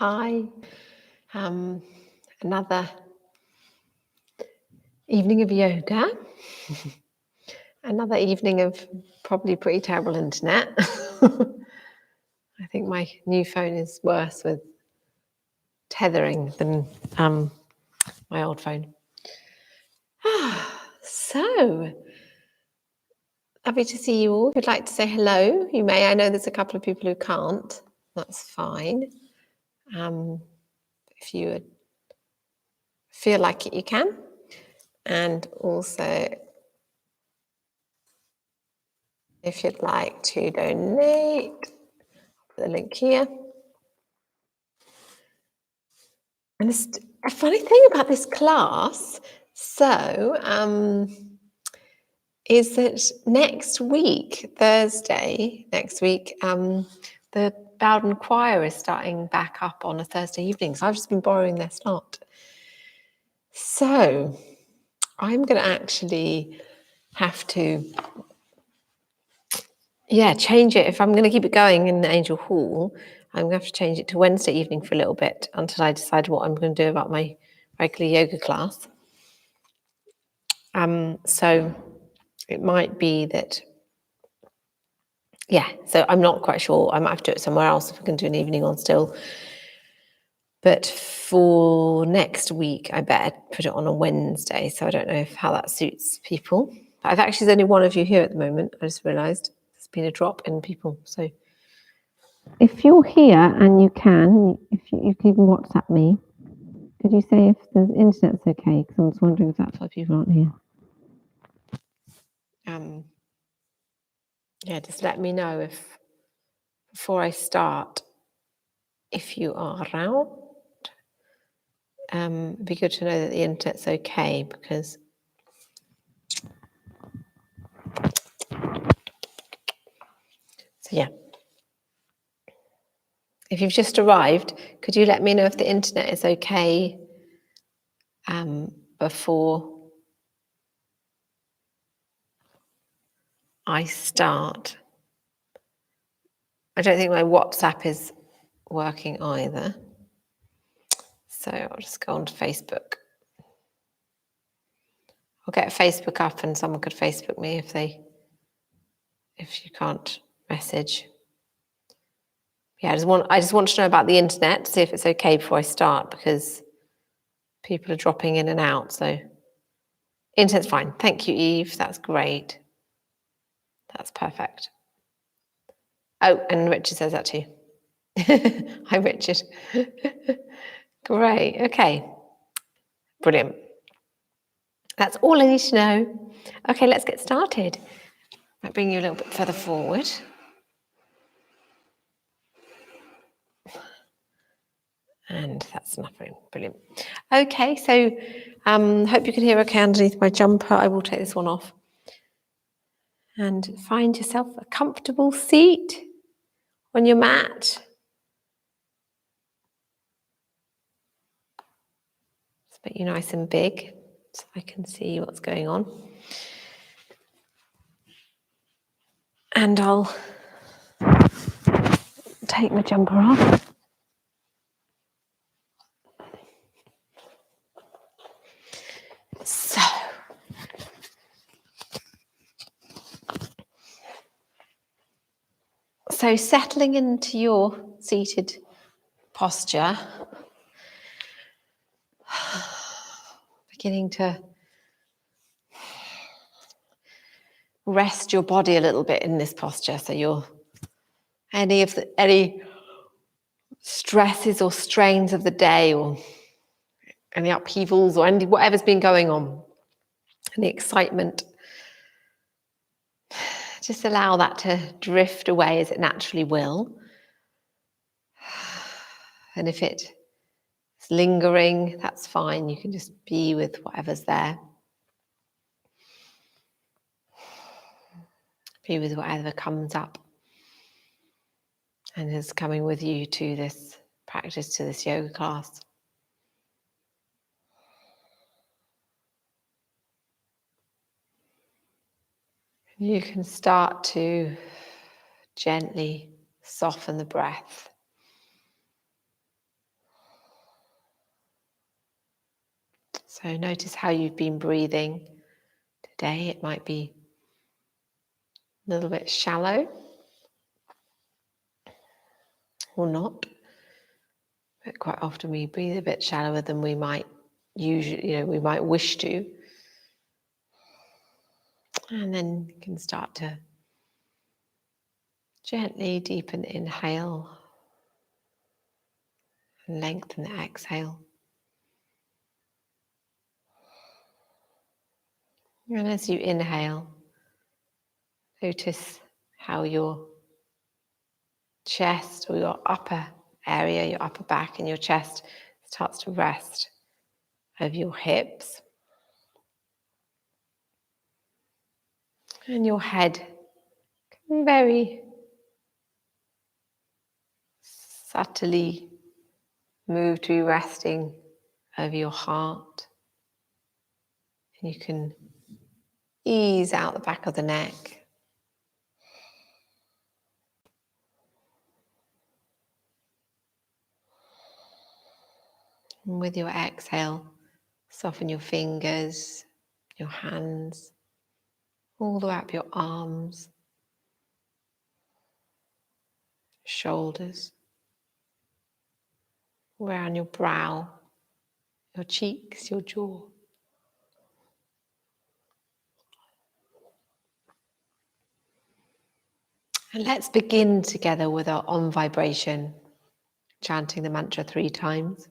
Hi. Another evening of yoga. Another evening of probably pretty terrible internet. I think my new phone is worse with tethering than my old phone. So, lovely to see you all. If you'd like to say hello, you may. I know there's a couple of people who can't. That's fine. If you would feel like it, you can. And also, if you'd like to donate, the link here. And it's a funny thing about this class, is that next week, Thursday, the Bowden Choir is starting back up on a Thursday evening. So I've just been borrowing their slot. So I'm going to actually have to, change it. If I'm going to keep it going in the Angel Hall, I'm going to have to change it to Wednesday evening for a little bit until I decide what I'm going to do about my regular yoga class. So it might be that, so I'm not quite sure. I might have to do it somewhere else if I can do an evening one still. But for next week, I better put it on a Wednesday. So I don't know how that suits people. But there's only one of you here at the moment. I just realised there's been a drop in people. So if you're here and you can, if you can even WhatsApp me, could you say if the internet's okay? Because I was wondering if that's why people aren't here. Just let me know if before I start, if you are around. It'd be good to know that the internet's okay because if you've just arrived, could you let me know if the internet is okay before I start? I don't think my WhatsApp is working either. So I'll just go on to Facebook. I'll get Facebook up and someone could Facebook me if you can't message. I just want to know about the internet to see if it's okay before I start because people are dropping in and out. So internet's fine. Thank you, Eve. That's great. That's perfect. Oh, and Richard says that too. Hi, Richard. Great. Okay. Brilliant. That's all I need to know. Okay, let's get started. Might bring you a little bit further forward. And that's enough room. Brilliant. Okay, so hope you can hear okay underneath my jumper. I will take this one off. And find yourself a comfortable seat on your mat. Let's make you nice and big so I can see what's going on. And I'll take my jumper off. So settling into your seated posture, beginning to rest your body a little bit in this posture. So any stresses or strains of the day or any upheavals or whatever's been going on, any excitement, just allow that to drift away as it naturally will. And if it's lingering, that's fine. You can just be with whatever's there. Be with whatever comes up and is coming with you to this practice, to this yoga class. You can start to gently soften the breath. So notice how you've been breathing today. It might be a little bit shallow or not. But quite often we breathe a bit shallower than we might usually, we might wish to. And then you can start to gently deepen the inhale and lengthen the exhale. And as you inhale, notice how your chest or your upper area, your upper back and your chest starts to rest over your hips. And your head can very subtly move to be resting over your heart. And you can ease out the back of the neck. And with your exhale, soften your fingers, your hands, all the way up your arms, shoulders, around your brow, your cheeks, your jaw. And let's begin together with our Om vibration, chanting the mantra 3 times.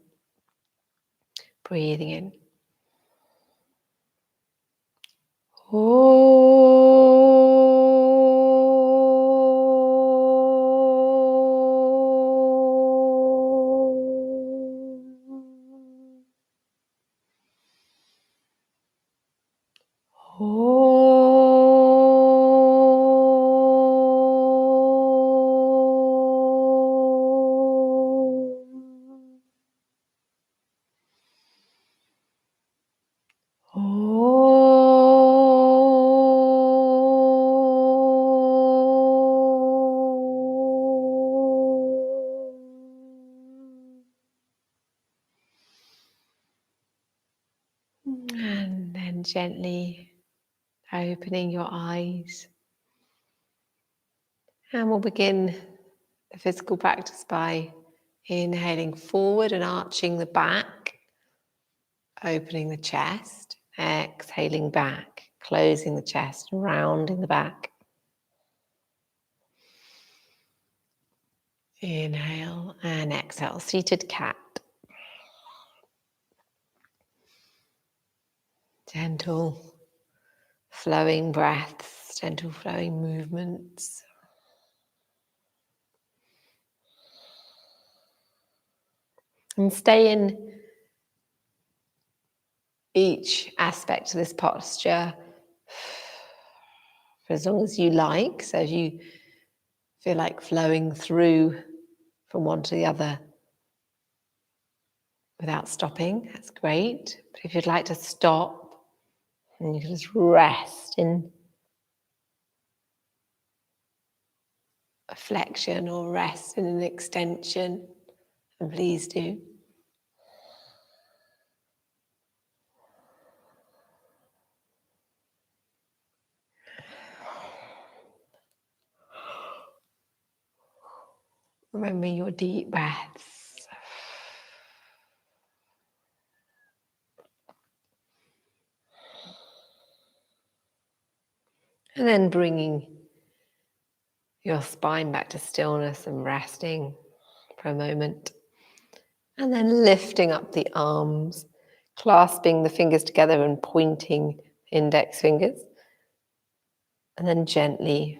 Breathing in. And then gently opening your eyes. And we'll begin the physical practice by inhaling forward and arching the back, opening the chest, exhaling back, closing the chest, rounding the back. Inhale and exhale, seated cat. Gentle flowing breaths, gentle flowing movements. And stay in each aspect of this posture for as long as you like. So if you feel like flowing through from one to the other without stopping, that's great. But if you'd like to stop, then you can just rest in a flexion or rest in an extension, and please do. Remember your deep breaths. And then bringing your spine back to stillness and resting for a moment. And then lifting up the arms, clasping the fingers together and pointing index fingers. And then gently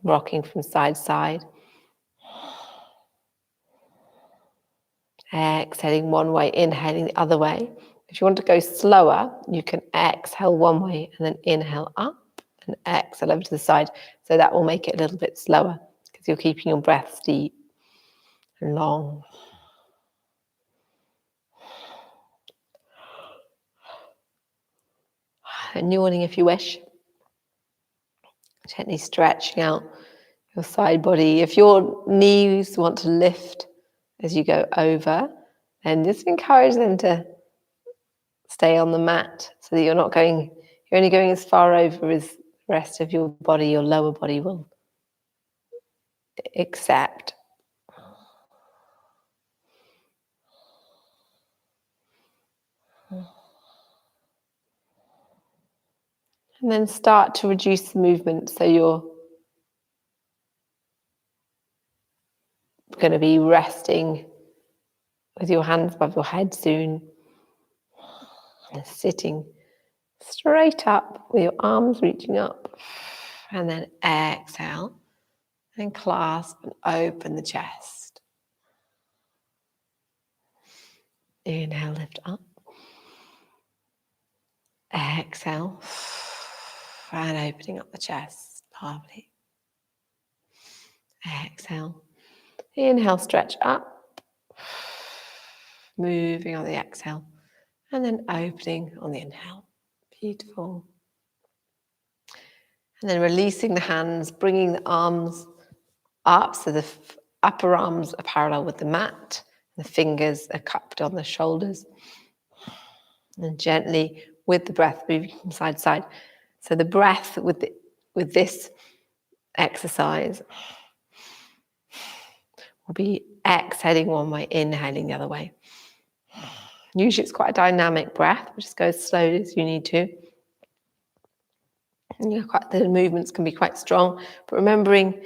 rocking from side to side. Exhaling one way, inhaling the other way. If you want to go slower, you can exhale one way and then inhale up and exhale over to the side. So that will make it a little bit slower because you're keeping your breaths deep and long. And yawning if you wish. Gently stretching out your side body. If your knees want to lift as you go over, And just encourage them to stay on the mat so that you're only going as far over as the rest of your body, your lower body will accept. And then start to reduce the movement, so you're going to be resting with your hands above your head soon, and sitting straight up with your arms reaching up, and then exhale and clasp and open the chest. Inhale, lift up. Exhale and opening up the chest. Lovely. Exhale. Inhale, stretch up. Moving on the exhale. And then opening on the inhale. Beautiful. And then releasing the hands, bringing the arms up so the upper arms are parallel with the mat. The fingers are cupped on the shoulders. And gently, with the breath, moving from side to side. So the breath with this exercise will be exhaling one way, inhaling the other way. Usually it's quite a dynamic breath, but just go as slowly as you need to. And the movements can be quite strong, but remembering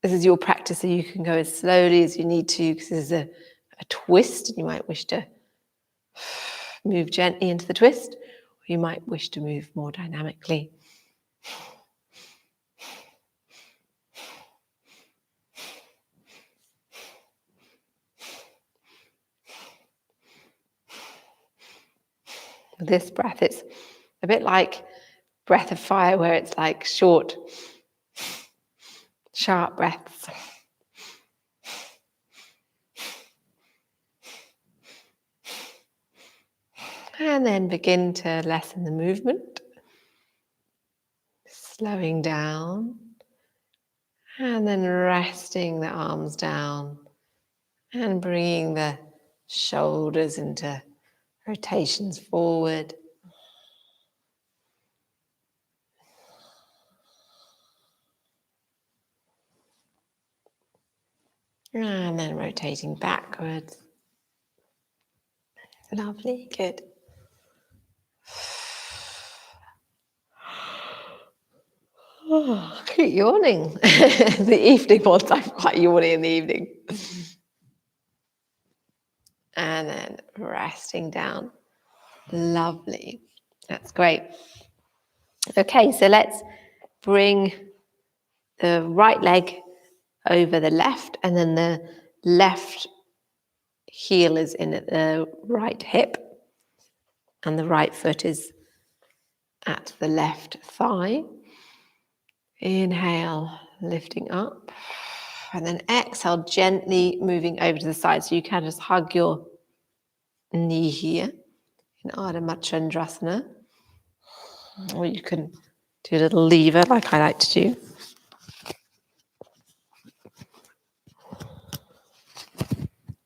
this is your practice, so you can go as slowly as you need to, because this is a twist, and you might wish to move gently into the twist, or you might wish to move more dynamically. With this breath, it's a bit like breath of fire, where it's like short, sharp breaths. And then begin to lessen the movement, slowing down, and then resting the arms down and bringing the shoulders into rotations forward. And then rotating backwards. Lovely, good. Oh, I keep yawning. The evening ones, I'm quite yawning in the evening. And then resting down. Lovely. That's great. Okay, so let's bring the right leg over the left, and then the left heel is in at the right hip, and the right foot is at the left thigh. Inhale, lifting up, and then exhale, gently moving over to the side. So you can just hug your knee here in Ardha Matsyendrasana, or you can do a little lever like I like to do.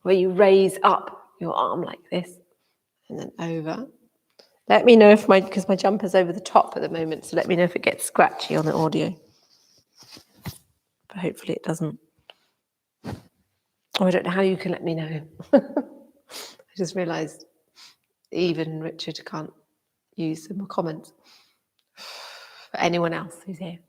Where you raise up your arm like this, and then over. Let me know because my jumper's over the top at the moment, so let me know if it gets scratchy on the audio. But hopefully it doesn't. Oh, I don't know how you can let me know. I just realised even Richard can't use some comments for anyone else who's here.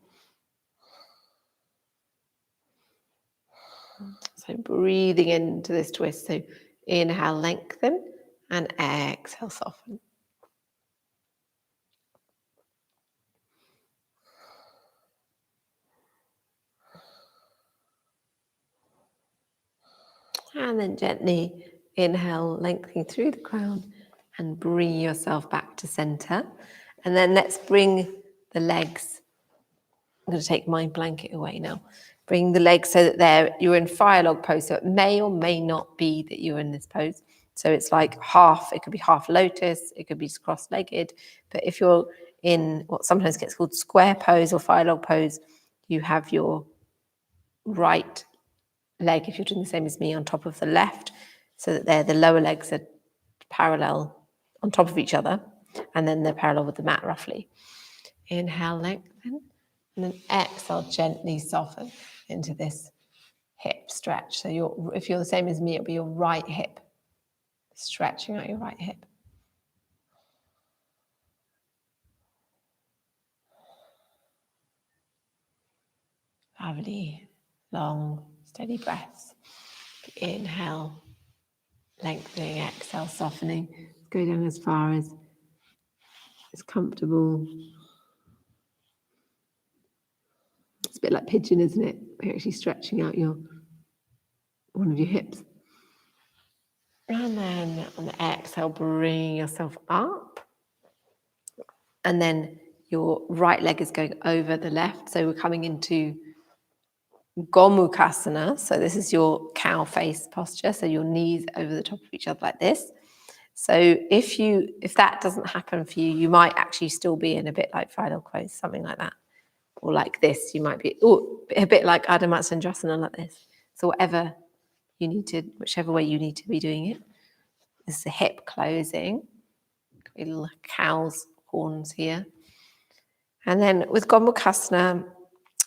So breathing into this twist. So inhale, lengthen, and exhale, soften. And then gently inhale, lengthening through the crown, and bring yourself back to center. And then let's bring the legs. I'm going to take my blanket away now. Bring the legs so that you're in fire log pose. So it may or may not be that you're in this pose. So it's like half, it could be half lotus, it could be cross-legged. But if you're in what sometimes gets called square pose or fire log pose, you have your right leg, if you're doing the same as me, on top of the left. so that the lower legs are parallel on top of each other, and then they're parallel with the mat roughly. Inhale, lengthen, and then exhale, gently soften into this hip stretch. So if you're the same as me, it'll be your right hip, stretching out your right hip. Lovely, long, steady breaths. Inhale, lengthening, exhale, softening. Go down as far as it's comfortable. It's a bit like pigeon, isn't it? You're actually stretching out one of your hips. And then on the exhale, bring yourself up. And then your right leg is going over the left. So we're coming into Gomukasana. So this is your cow face posture. So your knees over the top of each other like this. So if that doesn't happen for you, you might actually still be in a bit like final close, something like that. Or like this, you might be a bit like Adho Mukha like this. So whatever you need to, whichever way you need to be doing it. This is the hip closing. Little cow's horns here. And then with Gomukasana,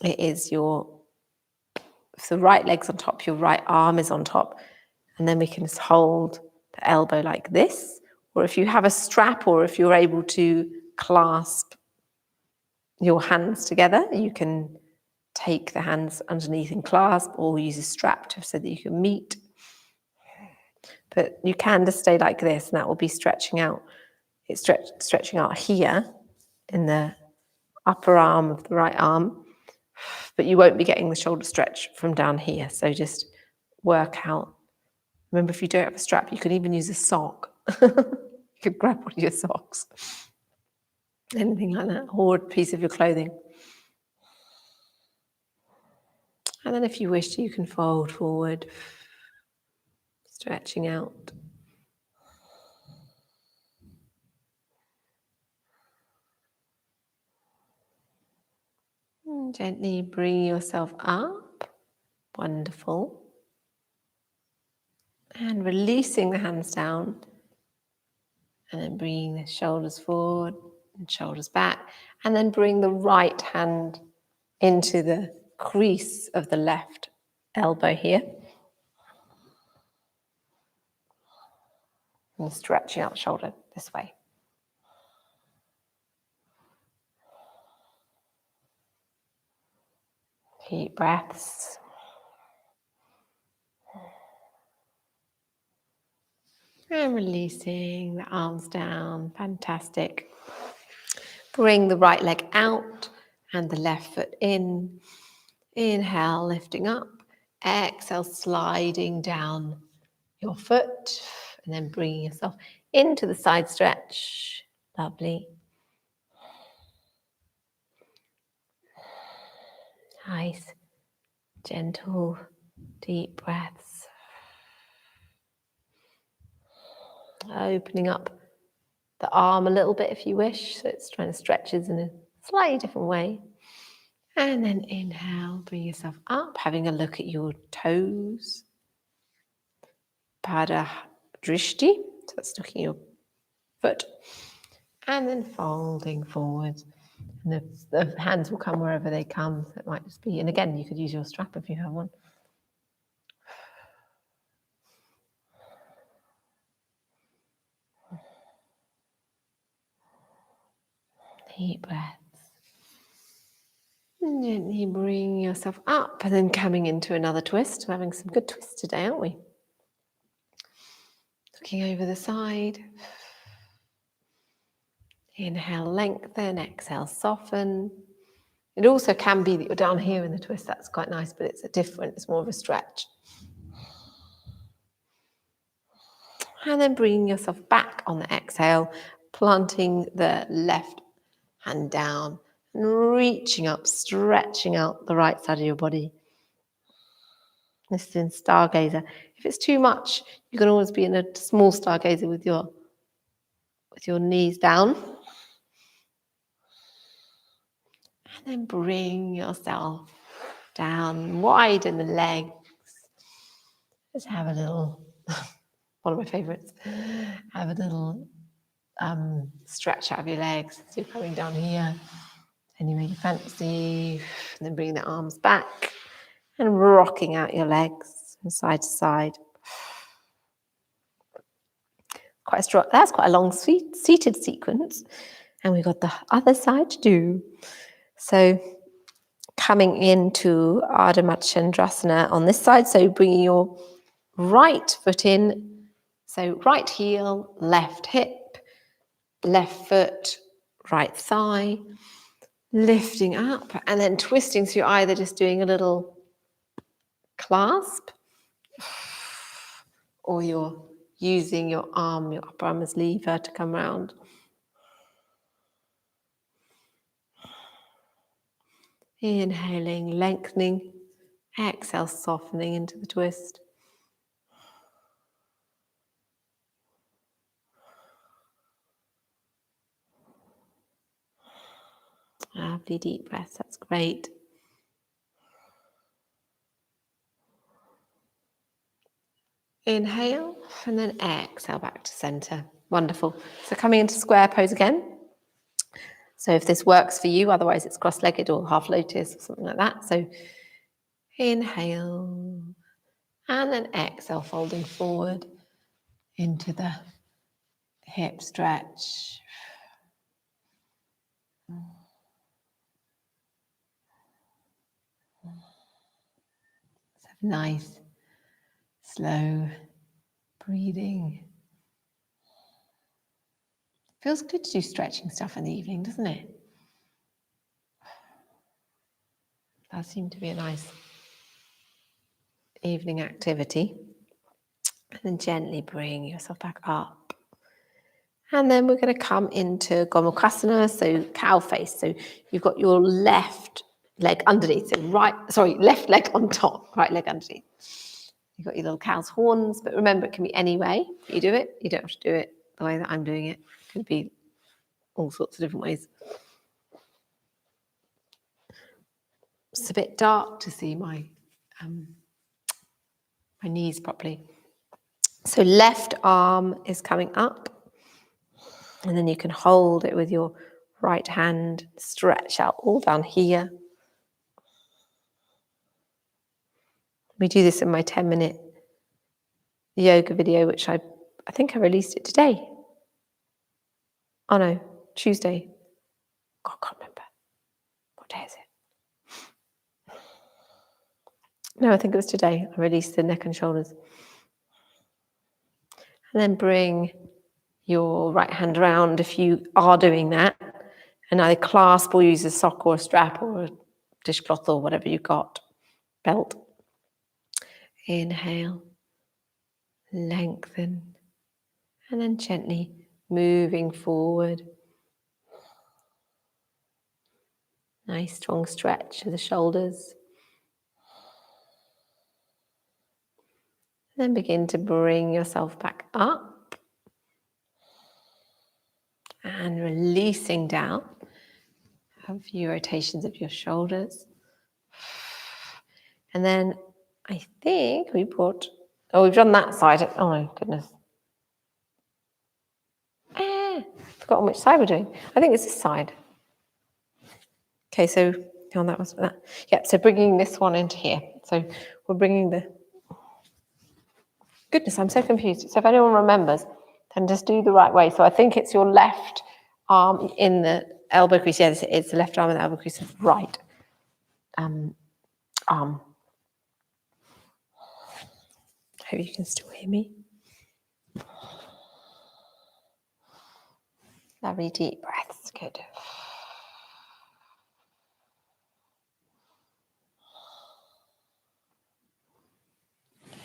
it is if the right leg's on top, your right arm is on top. And then we can just hold the elbow like this. Or if you have a strap, or if you're able to clasp your hands together, you can take the hands underneath and clasp, or use a strap so that you can meet. But you can just stay like this, and that will be stretching out. It's stretching out here in the upper arm of the right arm, but you won't be getting the shoulder stretch from down here. So just work out. Remember, if you don't have a strap, you can even use a sock. You could grab one of your socks. Anything like that, or a piece of your clothing. And then if you wish to, you can fold forward, stretching out. And gently bring yourself up. Wonderful. And releasing the hands down. And then bringing the shoulders forward and shoulders back. And then bring the right hand into the crease of the left elbow here. And stretching out the shoulder this way. Deep breaths. And releasing the arms down. Fantastic. Bring the right leg out and the left foot in. Inhale, lifting up. Exhale, sliding down your foot. And then bringing yourself into the side stretch. Lovely. Nice, gentle, deep breaths. Opening up the arm a little bit if you wish. So it's trying to stretch in a slightly different way. And then inhale, bring yourself up, having a look at your toes. Pada drishti, so that's looking at your foot. And then folding forward. And the hands will come wherever they come. So it might just be, and again, you could use your strap if you have one. Deep breaths. And gently bring yourself up and then coming into another twist. We're having some good twists today, aren't we? Looking over the side. Inhale, lengthen. Exhale, soften. It also can be that you're down here in the twist. That's quite nice, but it's more of a stretch. And then bringing yourself back on the exhale, planting the left hand down and reaching up, stretching out the right side of your body. This is in Stargazer. If it's too much, you can always be in a small Stargazer with your knees down. And then bring yourself down, widen the legs. Just have a little one of my favorites. Have a little stretch out of your legs. So you're coming down here, any way you fancy, and then bringing the arms back and rocking out your legs from side to side. Quite a strong, that's quite a long seated sequence. And we've got the other side to do. So coming into Ardha Matsyendrasana on this side. So bringing your right foot in. So right heel, left hip, left foot, right thigh, lifting up and then twisting. So you're either just doing a little clasp or you're using your arm, your upper arm as lever to come round. Inhaling, lengthening, exhale, softening into the twist. Lovely deep breaths, that's great. Inhale and then exhale back to center. Wonderful. So coming into square pose again. So if this works for you, otherwise it's cross-legged or half lotus or something like that. So inhale and then exhale, folding forward into the hip stretch. Let's have nice, slow breathing. Feels good to do stretching stuff in the evening, doesn't it? That seemed to be a nice evening activity. And then gently bring yourself back up. And then we're going to come into Gomukasana, so cow face. So you've got your left leg underneath, so left leg on top, right leg underneath. You've got your little cow's horns, but remember it can be any way you do it. You don't have to do it the way that I'm doing it. It could be all sorts of different ways. It's a bit dark to see my knees properly. So left arm is coming up. And then you can hold it with your right hand, stretch out all down here. We do this in my 10-minute yoga video, which I think I released it today. Oh no, Tuesday. God, I can't remember. What day is it? No, I think it was today. I released the neck and shoulders. And then bring your right hand around if you are doing that. And either clasp or use a sock or a strap or a dishcloth or whatever you've got. Belt. Inhale. Lengthen. And then gently moving forward. Nice strong stretch of the shoulders. Then begin to bring yourself back up. And releasing down. Have a few rotations of your shoulders. And then I think we've done that side. Oh my goodness. Forgot on which side we're doing. I think it's this side. Okay, so that was that. Yeah, so bringing this one into here. So we're bringing the... Goodness, I'm so confused. So if anyone remembers, then just do the right way. So I think it's your left arm in the elbow crease. Yes, it's the left arm in the elbow crease, right arm. Hope you can still hear me. Lovely deep breaths, good.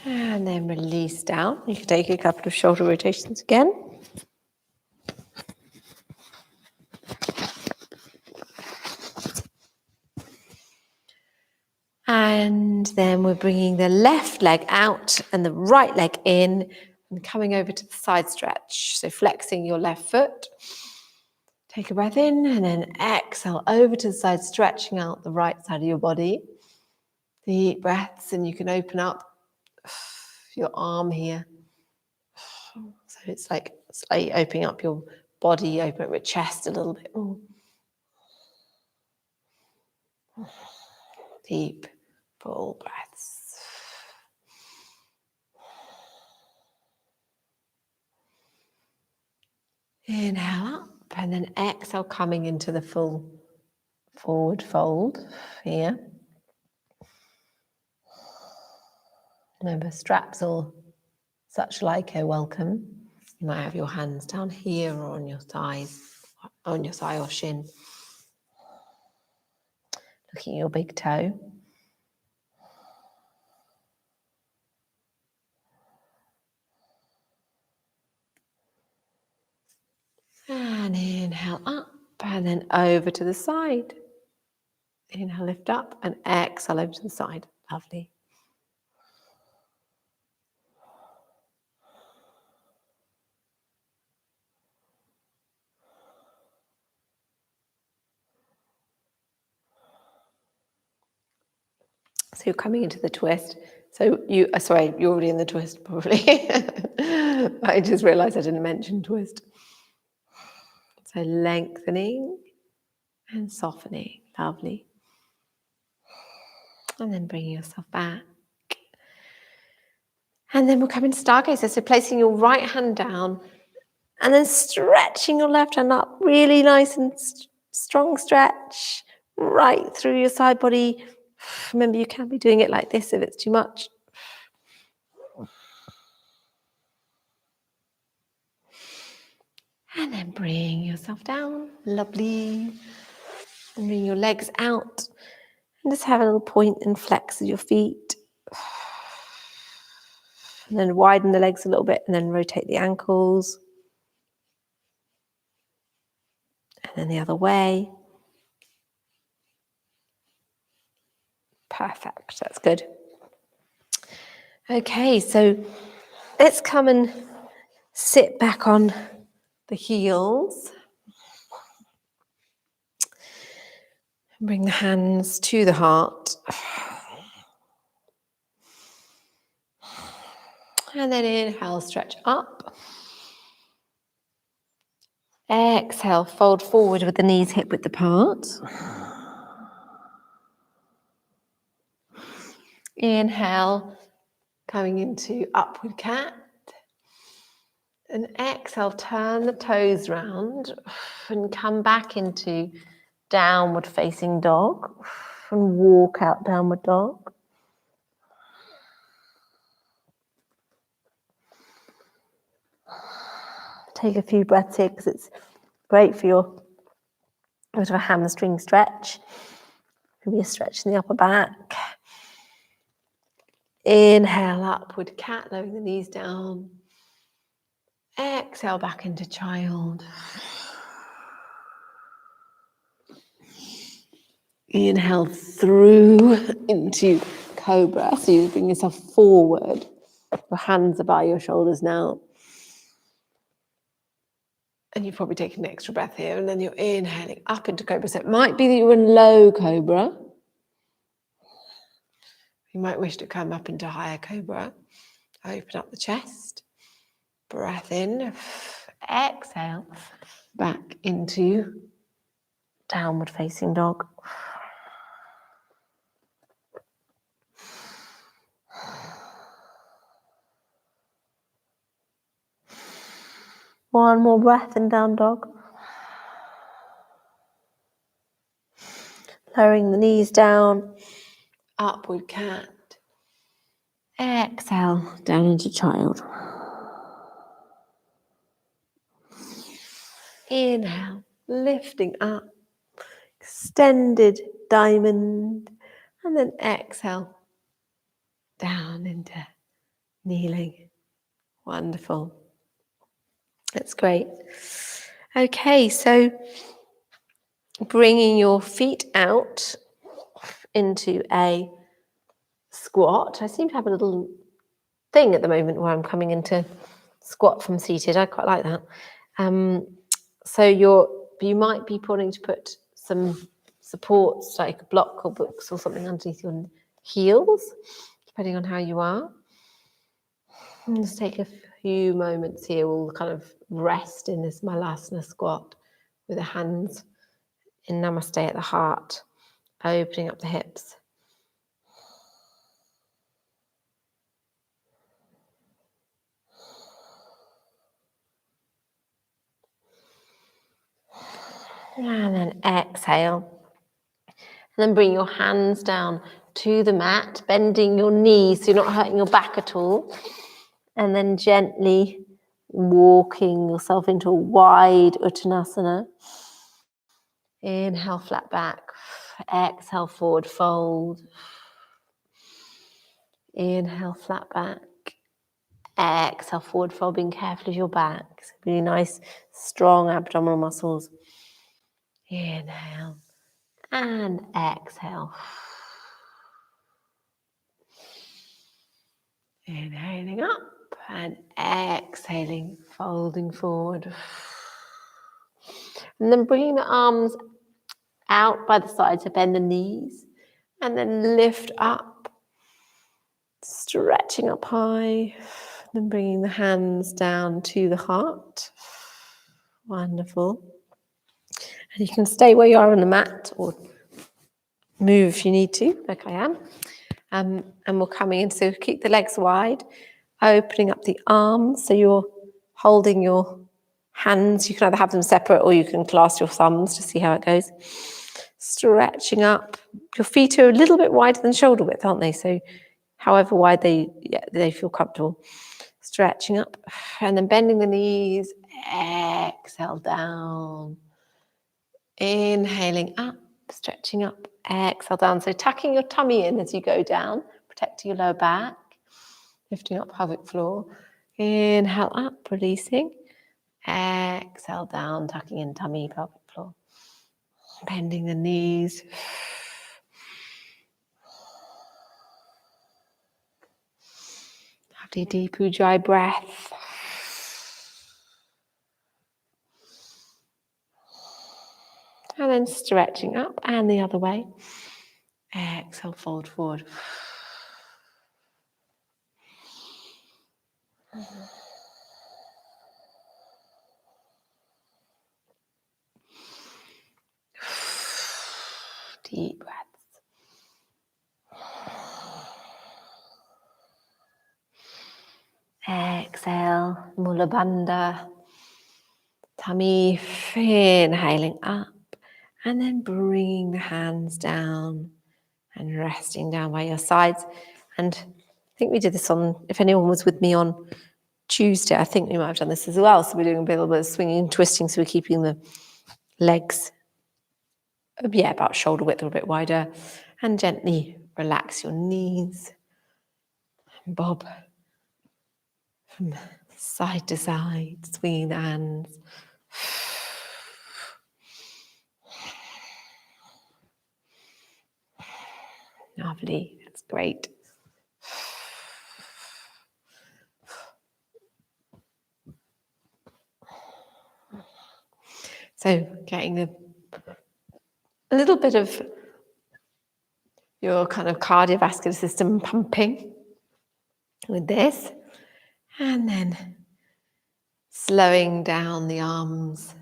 And then release down. You can take a couple of shoulder rotations again. And then we're bringing the left leg out and the right leg in and coming over to the side stretch. So flexing your left foot. Take a breath in and then exhale over to the side, stretching out the right side of your body. Deep breaths, and you can open up your arm here. it's like slightly opening up your body, open up your chest a little bit more. Deep, full breaths. Inhale up and then exhale, coming into the full forward fold here. Remember, straps or such like are welcome. You might have your hands down here or on your thighs, on your thigh or shin. Looking at your big toe. And inhale up and then over to the side. Inhale, lift up and exhale over to the side. Lovely. So you're coming into the twist. So you're already in the twist probably. I just realized I didn't mention twist. So lengthening and softening. Lovely. And then bringing yourself back. And then we'll come into Stargazer. So placing your right hand down and then stretching your left hand up. Really nice and strong stretch right through your side body. Remember, you can be doing it like this if it's too much. And then bring yourself down. Lovely. And bring your legs out. And just have a little point and flex of your feet. And then widen the legs a little bit and then rotate the ankles. And then the other way. Perfect. That's good. Okay, so let's come and sit back on the heels. Bring the hands to the heart. And then inhale, stretch up. Exhale, fold forward with the knees hip-width apart. Inhale, coming into upward cat. And exhale, turn the toes round and come back into downward facing dog and walk out downward dog. Take a few breaths here because it's great for your bit of a hamstring stretch. Could be a stretch in the upper back. Inhale, upward cat, lowering the knees down. Exhale, back into child. Inhale through into cobra. So you bring yourself forward. Your hands are by your shoulders now. And you've probably taken an extra breath here. And then you're inhaling up into cobra. So it might be that you're in low cobra. You might wish to come up into higher cobra. Open up the chest. Breath in. Exhale. Back into downward facing dog. One more breath in down dog. Lowering the knees down. Upward cat. Exhale, down into child. Inhale, lifting up. Extended diamond. And then exhale, down into kneeling. Wonderful. That's great. Okay, so bringing your feet out into a squat. I seem to have a little thing at the moment where I'm coming into squat from seated. I quite like that. So you might be wanting to put some supports like a block or books or something underneath your heels, depending on how you are. And just take a few moments here. We'll kind of rest in this Malasana squat with the hands in Namaste at the heart, opening up the hips. And then exhale. And then bring your hands down to the mat, bending your knees so you're not hurting your back at all. And then gently walking yourself into a wide Uttanasana. Inhale, flat back. Exhale, forward fold. Inhale, flat back. Exhale, forward fold, being careful of your back. So really nice, strong abdominal muscles. Inhale and exhale. Inhaling up and exhaling, folding forward. And then bringing the arms out by the sides to bend the knees. And then lift up, stretching up high. And then bringing the hands down to the heart. Wonderful. And you can stay where you are on the mat or move if you need to, like I am. And we're coming in, so keep the legs wide, opening up the arms, so you're holding your hands. You can either have them separate or you can clasp your thumbs to see how it goes. Stretching up. Your feet are a little bit wider than shoulder width, aren't they? So however wide they feel comfortable. Stretching up and then bending the knees. Exhale down. Inhaling up, stretching up. Exhale down. So tucking your tummy in as you go down, protecting your lower back. Lifting up pelvic floor. Inhale up, releasing. Exhale down, tucking in tummy, pelvic floor. Bending the knees. Lovely deep Ujjayi breath. And then stretching up and the other way. Exhale, fold forward. Deep breaths. Exhale, Mula Bandha. Tummy, inhaling up. And then bringing the hands down and resting down by your sides. And I think we did this on, if anyone was with me on Tuesday, I think we might have done this as well. So we're doing a little bit of swinging and twisting. So we're keeping the legs, about shoulder width or a bit wider. And gently relax your knees. And bob from side to side, swinging the hands. Lovely, that's great. So getting a little bit of your kind of cardiovascular system pumping with this. And then slowing down the arms.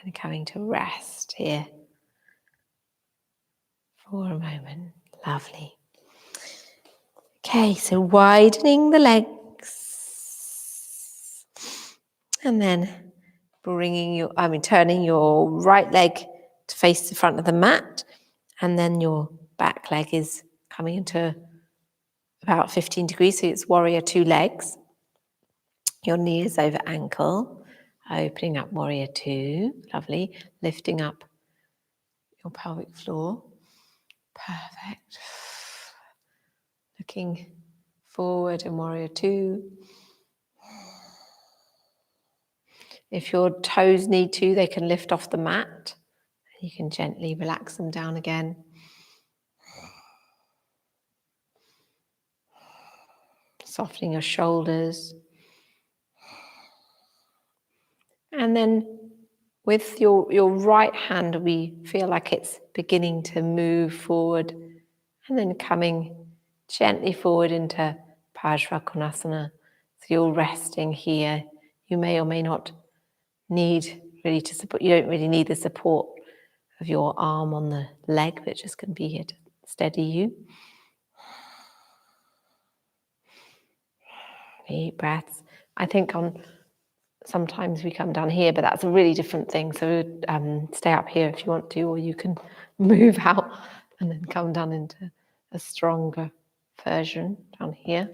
And coming to rest here for a moment. Lovely. Okay, so widening the legs. And then turning your right leg to face the front of the mat. And then your back leg is coming into about 15 degrees. So it's warrior 2 legs. Your knee is over ankle. Opening up warrior 2. Lovely. Lifting up your pelvic floor. Perfect. Looking forward in warrior 2. If your toes need to, they can lift off the mat. You can gently relax them down again. Softening your shoulders. And then with your right hand, we feel like it's beginning to move forward and then coming gently forward into Badakanasana. So you're resting here. You may or may not need really to support. You don't really need the support of your arm on the leg, but just going to be here to steady you. Deep breaths. I think sometimes we come down here, but that's a really different thing. So stay up here if you want to, or you can move out and then come down into a stronger version down here.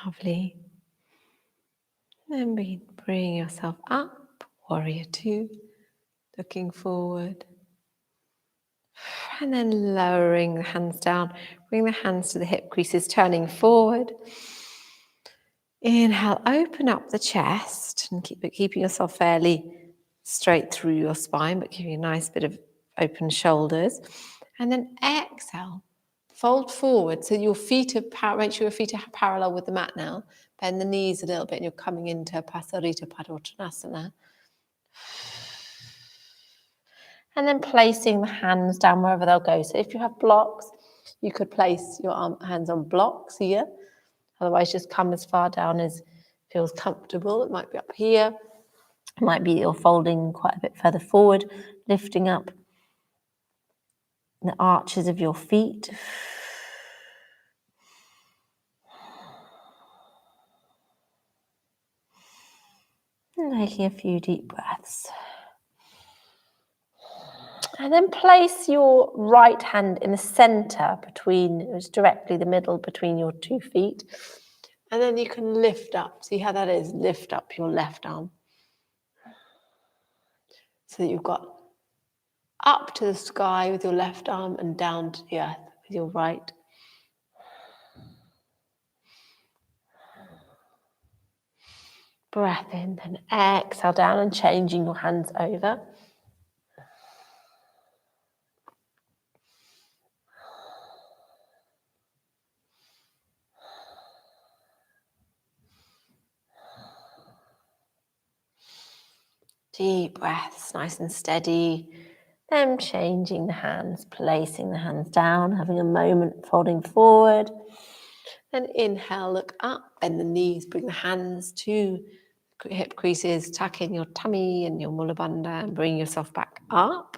Lovely. Then bring yourself up, warrior two, looking forward. And then lowering the hands down, bring the hands to the hip creases, turning forward. Inhale, open up the chest and keeping yourself fairly straight through your spine, but giving you a nice bit of open shoulders. And then exhale, fold forward so your feet are make sure your feet are parallel with the mat now. Bend the knees a little bit and you're coming into Pasarita Padottanasana. And then placing the hands down wherever they'll go. So if you have blocks, you could place your hands on blocks here. Otherwise, just come as far down as feels comfortable. It might be up here. It might be you're folding quite a bit further forward, lifting up the arches of your feet. And taking a few deep breaths. And then place your right hand in the center it's directly the middle between your 2 feet. And then you can lift up. See how that is? Lift up your left arm. So that you've got up to the sky with your left arm and down to the earth with your right. Breath in, then exhale down and changing your hands over. Deep breaths, nice and steady. Then changing the hands, placing the hands down, having a moment folding forward. Then inhale, look up, bend the knees, bring the hands to hip creases, tuck in your tummy and your mula bandha and bring yourself back up.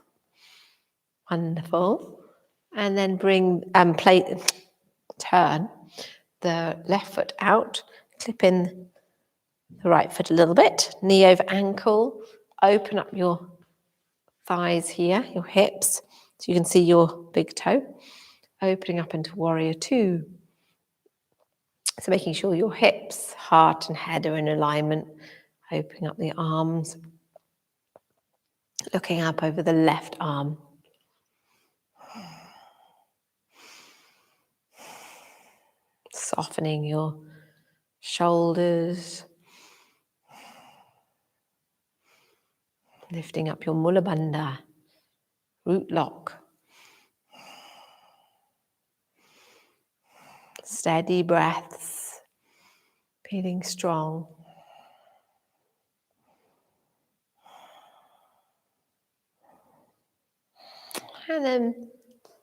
Wonderful. And then turn the left foot out, clip in the right foot a little bit, knee over ankle, open up your thighs here, your hips, so you can see your big toe, opening up into warrior two. So making sure your hips, heart and head are in alignment, opening up the arms, looking up over the left arm. Softening your shoulders, lifting up your mula bandha, root lock. Steady breaths, feeling strong. And then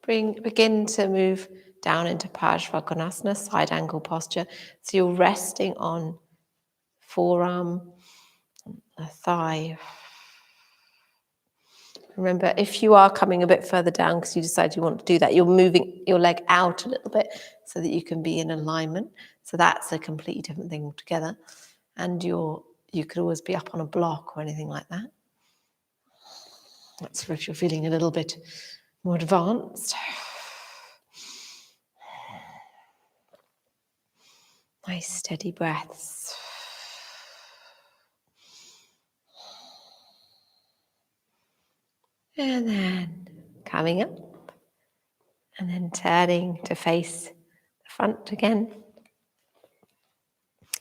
begin to move down into Badakanasana, side angle posture. So you're resting on forearm, a thigh. Remember, if you are coming a bit further down because you decide you want to do that, you're moving your leg out a little bit so that you can be in alignment. So that's a completely different thing altogether. And you could always be up on a block or anything like that. That's if you're feeling a little bit more advanced. Nice steady breaths. And then coming up. And then turning to face the front again.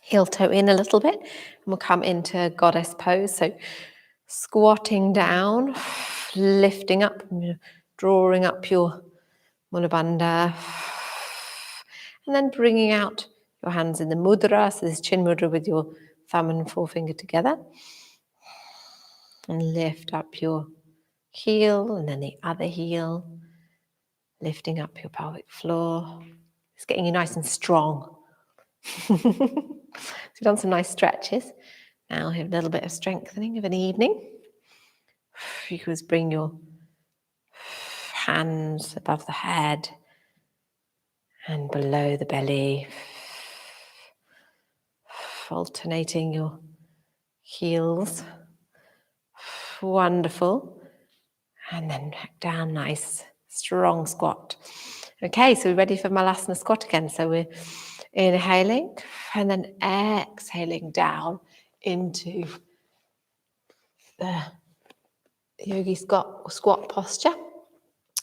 Heel toe in a little bit. And we'll come into goddess pose. So squatting down, lifting up, drawing up your mula bandha. And then bringing out your hands in the mudra. So this chin mudra with your thumb and forefinger together. And lift up your heel and then the other heel, lifting up your pelvic floor. It's getting you nice and strong. So we've done some nice stretches. Now we have a little bit of strengthening of an evening. You can just bring your hands above the head and below the belly, alternating your heels. Wonderful. And then back down, nice, strong squat. Okay, so we're ready for Malasana squat again. So we're inhaling and then exhaling down into the yogi squat posture.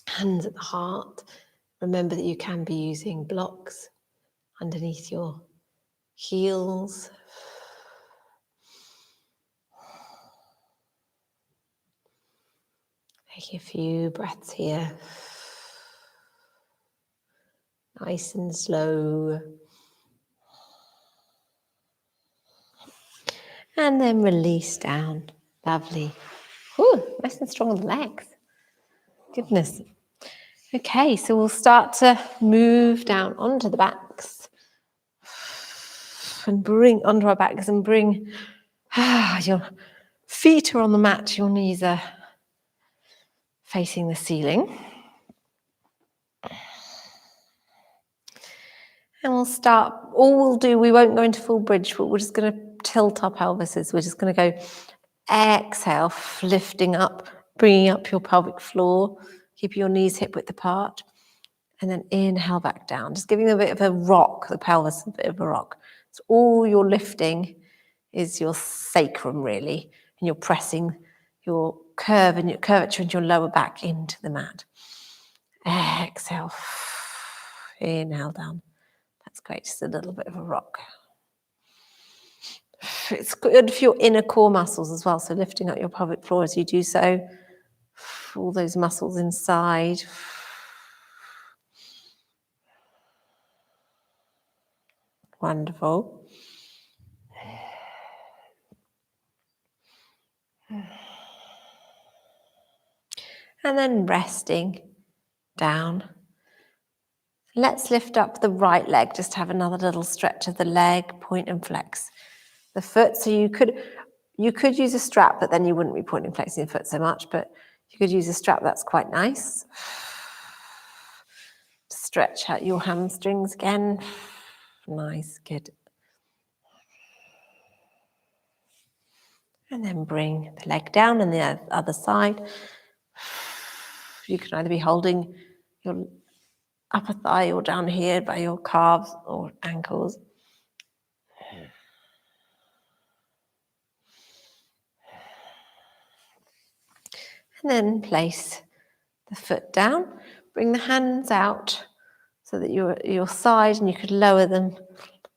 Hands at the heart. Remember that you can be using blocks underneath your heels. Take a few breaths here. Nice and slow. And then release down. Lovely. Ooh, nice and strong on the legs. Goodness. Okay, so we'll start to move down onto the backs. And bring onto our backs and bring your feet are on the mat, your knees are facing the ceiling. And we'll start, all we'll do, we won't go into full bridge, but we're just going to tilt our pelvises. We're just going to go exhale, lifting up, bringing up your pelvic floor, keep your knees hip width apart, and then inhale back down, just giving a bit of a rock, the pelvis, a bit of a rock. So all you're lifting is your sacrum really, and you're pressing your curve and your curvature into your lower back into the mat. Exhale, inhale down. That's great, just a little bit of a rock. It's good for your inner core muscles as well, so lifting up your pelvic floor as you do so. All those muscles inside. Wonderful. And then resting down. Let's lift up the right leg, just have another little stretch of the leg, point and flex the foot. So you could use a strap, but then you wouldn't be pointing and flexing the foot so much, but you could use a strap, that's quite nice. Stretch out your hamstrings again. Nice, good. And then bring the leg down on the other side. You can either be holding your upper thigh or down here by your calves or ankles. And then place the foot down. Bring the hands out so that your side, and you could lower them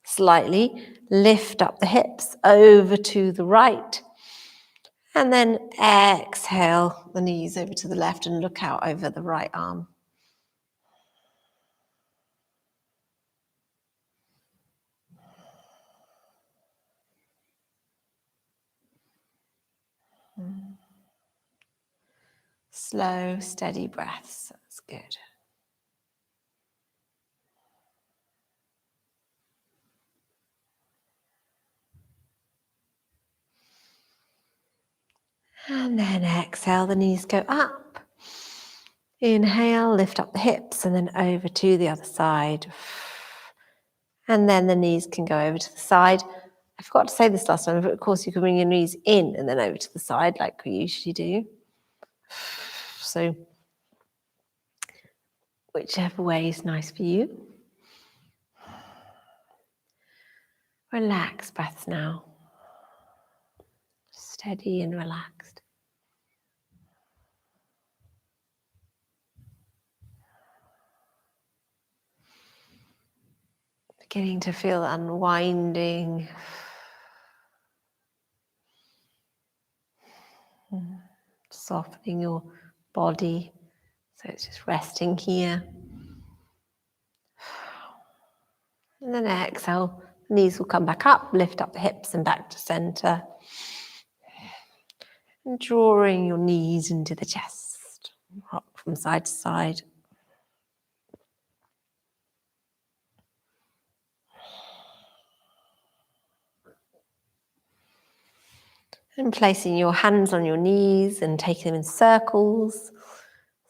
slightly. Lift up the hips over to the right. And then exhale the knees over to the left and look out over the right arm. Slow, steady breaths. That's good. And then exhale, the knees go up. Inhale, lift up the hips and then over to the other side. And then the knees can go over to the side. I forgot to say this last time, but of course you can bring your knees in and then over to the side like we usually do. So whichever way is nice for you. Relax breaths now. Steady and relaxed. Beginning to feel unwinding. Softening your body. So it's just resting here. And then exhale, knees will come back up, lift up the hips and back to center. And drawing your knees into the chest. Rock from side to side. And placing your hands on your knees and taking them in circles.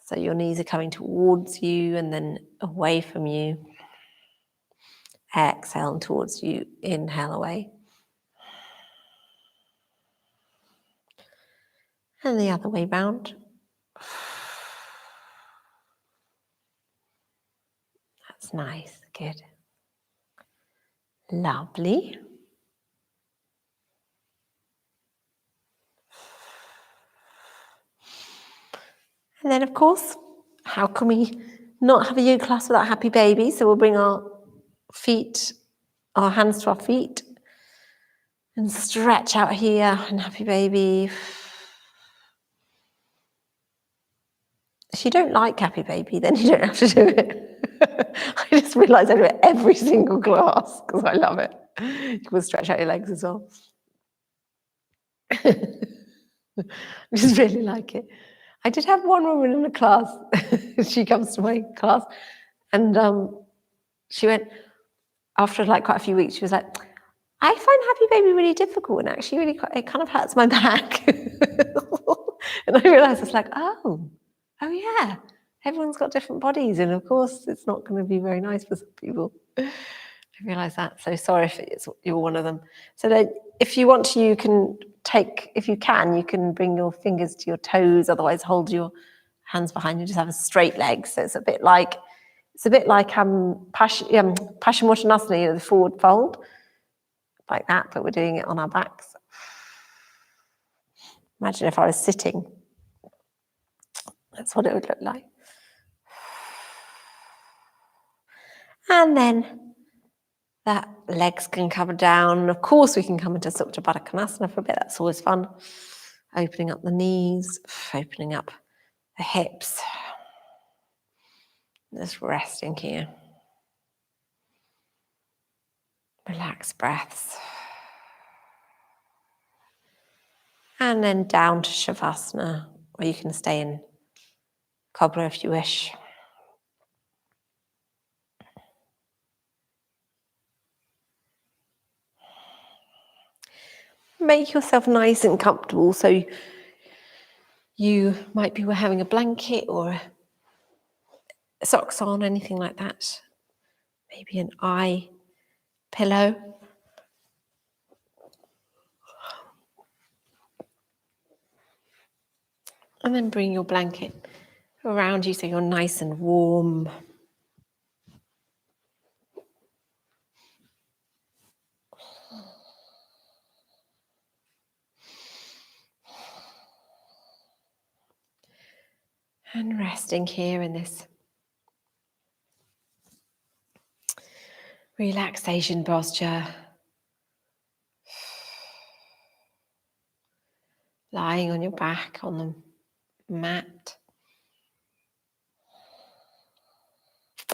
So your knees are coming towards you and then away from you. Exhale and towards you. Inhale away. And the other way round. That's nice. Good. Lovely. And then, of course, how can we not have a yoga class without happy baby? So we'll bring our feet, our hands to our feet and stretch out here and happy baby. If you don't like happy baby, then you don't have to do it. I just realised I do it every single class because I love it. You can stretch out your legs as well. I just really like it. I did have one woman in the class. She comes to my class, and she went after like quite a few weeks. She was like, "I find happy baby really difficult, and actually, really, it kind of hurts my back." And I realised it's like, oh yeah, everyone's got different bodies, and of course, it's not going to be very nice for some people. I realise that. So sorry if you're one of them. So that if you want to, you can you can bring your fingers to your toes. Otherwise, hold your hands behind you. Just have a straight leg. So it's a bit like Paschimottanasana, the forward fold, like that. But we're doing it on our backs. Imagine if I was sitting. That's what it would look like. And then that legs can come down. And of course, we can come into Supta Badakanasana for a bit. That's always fun. Opening up the knees, opening up the hips. Just resting here. Relaxed breaths. And then down to Shavasana, or you can stay in Cobra if you wish. Make yourself nice and comfortable. So you might be having a blanket or socks on, anything like that. Maybe an eye pillow. And then bring your blanket around you so you're nice and warm. And resting here in this relaxation posture. Lying on your back on the mat.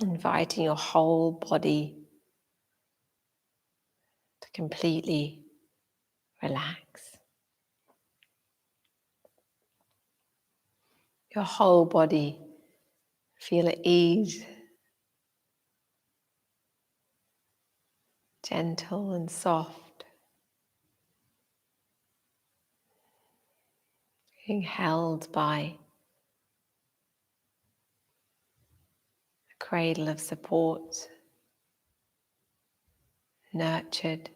Inviting your whole body to completely relax. Your whole body feel at ease. Gentle and soft. Being held by a cradle of support. Nurtured.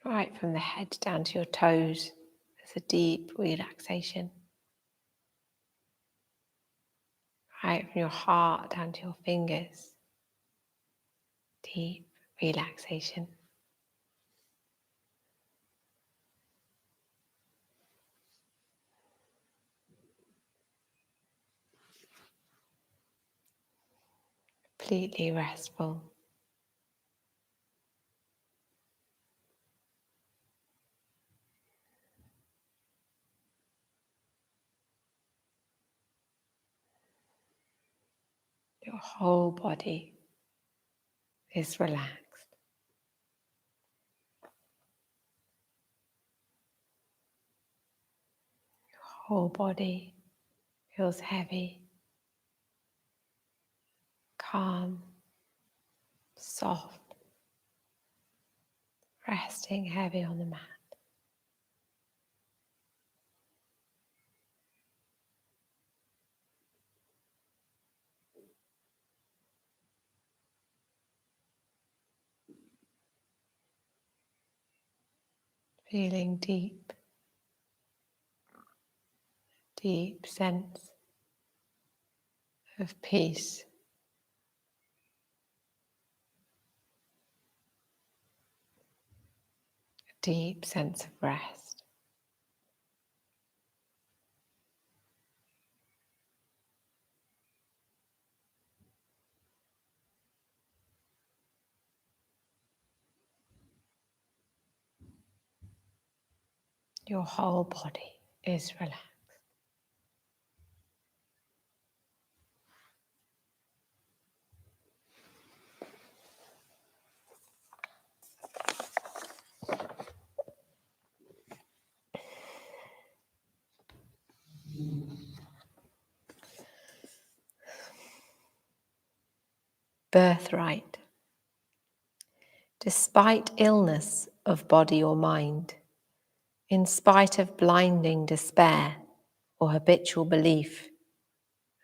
Right from the head down to your toes. There's a deep relaxation. Right from your heart down to your fingers. Deep relaxation. Completely restful. Your whole body is relaxed. Whole body feels heavy, calm, soft, resting heavy on the mat. Feeling deep, deep sense of peace. A deep sense of rest. Your whole body is relaxed. Birthright. Despite illness of body or mind, in spite of blinding despair or habitual belief,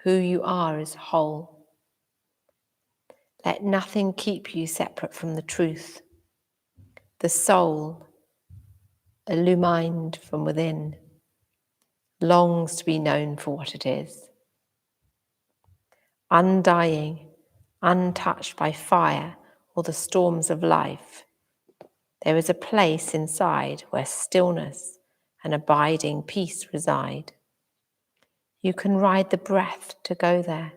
who you are is whole. Let nothing keep you separate from the truth. The soul, illumined from within, longs to be known for what it is. Undying, untouched by fire or the storms of life, there is a place inside where stillness and abiding peace reside. You can ride the breath to go there.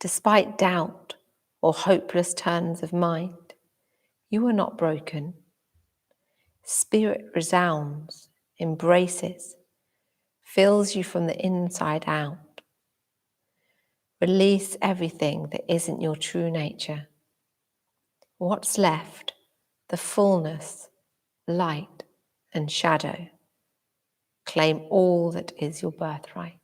Despite doubt or hopeless turns of mind, you are not broken. Spirit resounds, embraces, fills you from the inside out. Release everything that isn't your true nature. What's left? The fullness, light, and shadow. Claim all that is your birthright.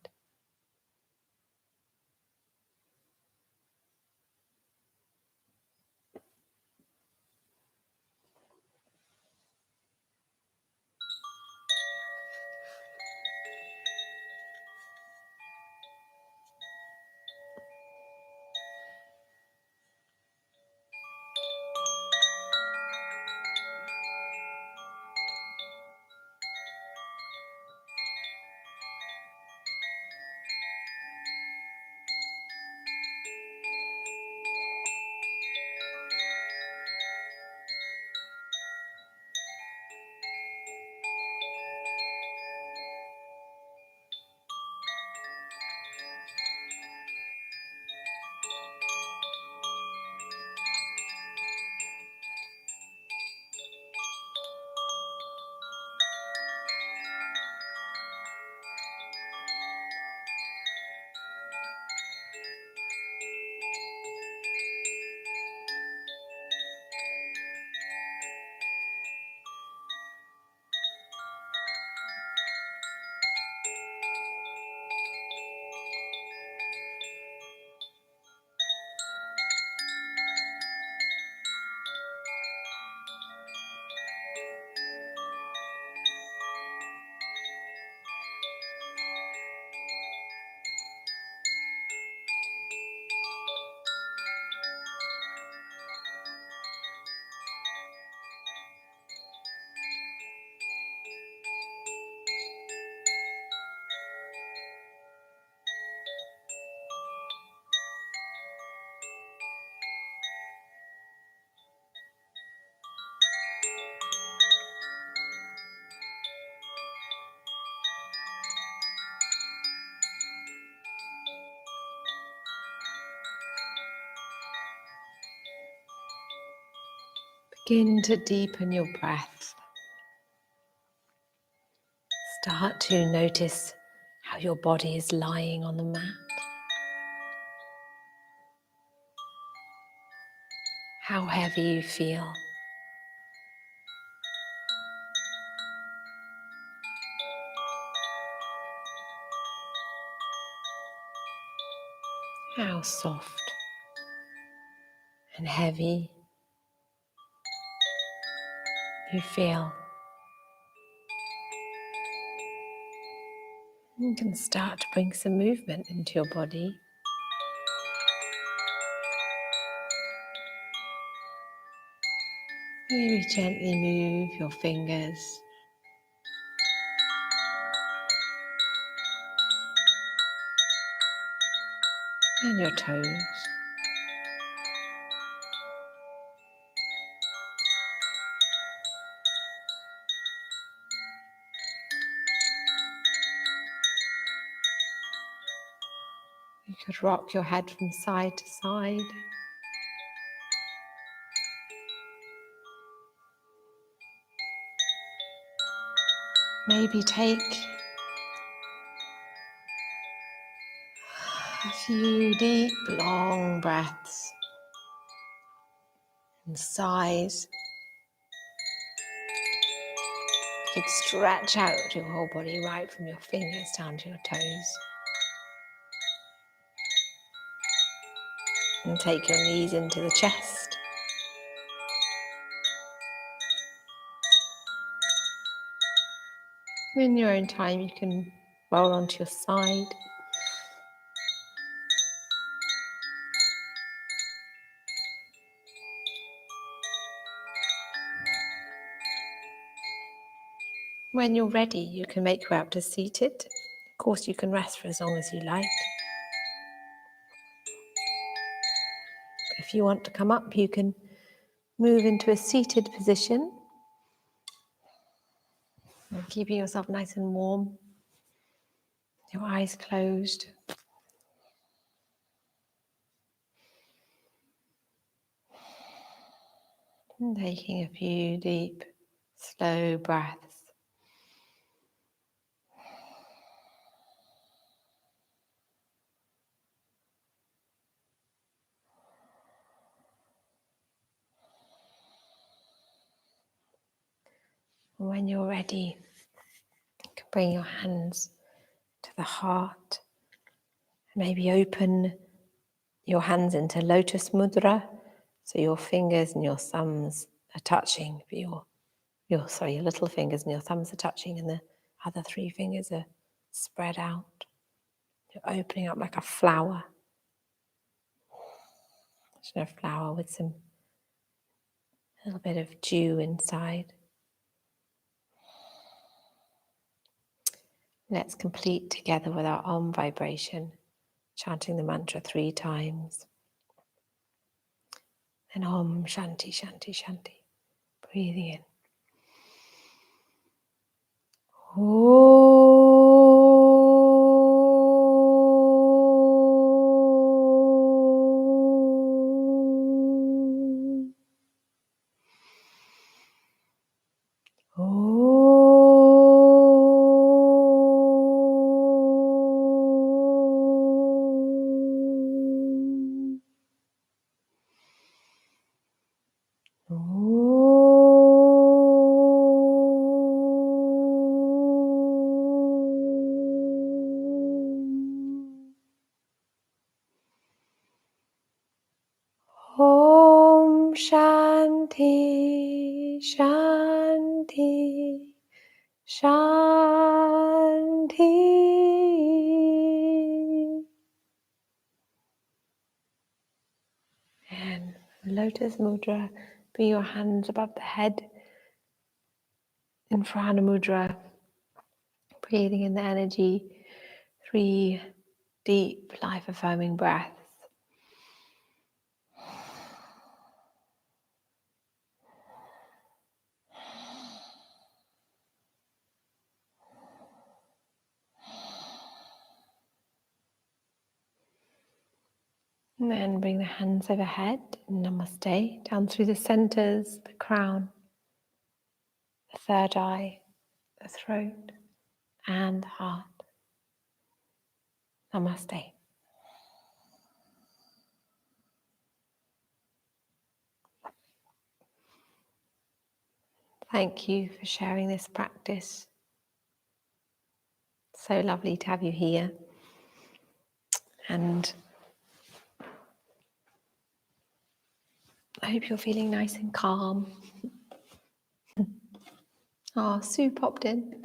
Begin to deepen your breath. Start to notice how your body is lying on the mat. How heavy you feel. how soft and heavy you feel. You can start to bring some movement into your body. Maybe gently move your fingers and your toes. You could rock your head from side to side. Maybe take a few deep, long breaths and sighs. You could stretch out your whole body right from your fingers down to your toes. And take your knees into the chest. In your own time, you can roll onto your side. When you're ready, you can make your way up to seated. Of course, you can rest for as long as you like. If you want to come up, you can move into a seated position. And keeping yourself nice and warm. Your eyes closed. And taking a few deep, slow breaths. When you're ready, you can bring your hands to the heart. Maybe open your hands into lotus mudra, so your fingers and your thumbs are touching, but your little fingers and your thumbs are touching, and the other three fingers are spread out. You're opening up like a flower. A flower with a little bit of dew inside. Let's complete together with our Om vibration, chanting the mantra 3 times. And Om Shanti Shanti Shanti. Breathing in. Om Shanti Shanti Shanti. And Lotus Mudra, bring your hands above the head in Prana Mudra, breathing in the energy, 3 deep, life-affirming breaths. And then bring the hands overhead, Namaste, down through the centers, the crown, the third eye, the throat, and the heart. Namaste. Thank you for sharing this practice. So lovely to have you here. And I hope you're feeling nice and calm. Oh, Sue popped in.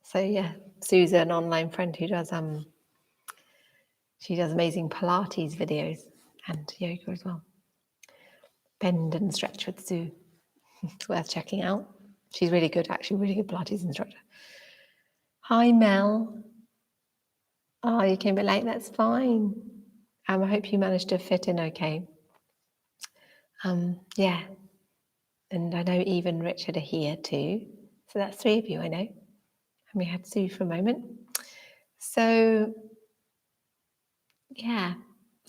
So yeah, Sue's an online friend who does she does amazing Pilates videos and yoga as well. Bend and stretch with Sue. It's worth checking out. She's really good, actually, really good Pilates instructor. Hi, Mel. Oh, you came a bit late, that's fine. I hope you managed to fit in okay. Yeah. And I know Eve and Richard are here too. So that's 3 of you, I know. And we had Sue for a moment. So, yeah,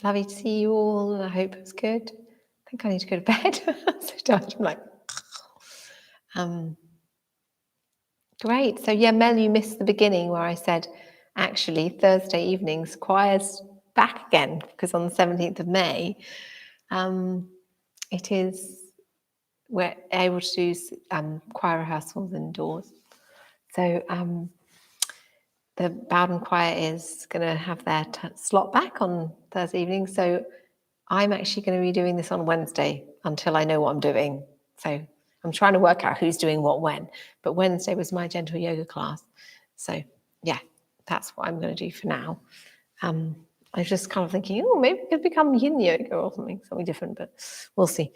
lovely to see you all. I hope it was good. I think I need to go to bed. I'm so tired. I'm like, great. So, yeah, Mel, you missed the beginning where I said, actually, Thursday evenings, choir's back again because on the 17th of May, it is, we're able to do choir rehearsals indoors. So, the Bowden Choir is going to have their slot back on Thursday evening. So I'm actually going to be doing this on Wednesday until I know what I'm doing. So I'm trying to work out who's doing what when. But Wednesday was my gentle yoga class. So yeah, that's what I'm going to do for now. I was just kind of thinking, oh, maybe it could become yin yoga or something different, but we'll see.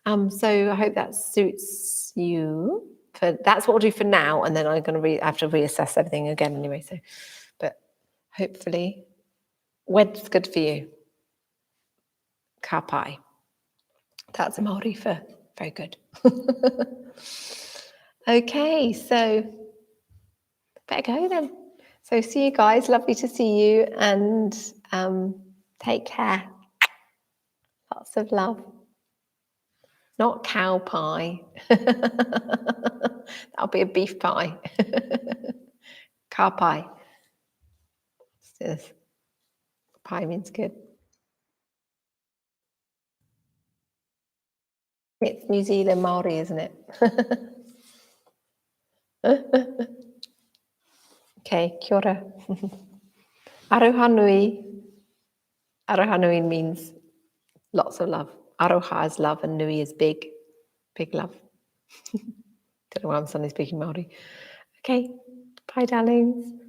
So I hope that suits you. That's what we'll do for now, and then I'm going to have to reassess everything again anyway. So, but hopefully, when's good for you? Ka pai. That's a Māori for very good. Okay, so better go then. So see you guys. Lovely to see you, and take care. Lots of love. Not cow pie. That'll be a beef pie. Ka pai. Yes. Pie means good. It's New Zealand Māori, isn't it? Okay, kia ora. Aroha nui. Aroha nui means lots of love. Aroha is love and nui is big. Big love. Don't know why I'm suddenly speaking Māori. Okay, bye darlings.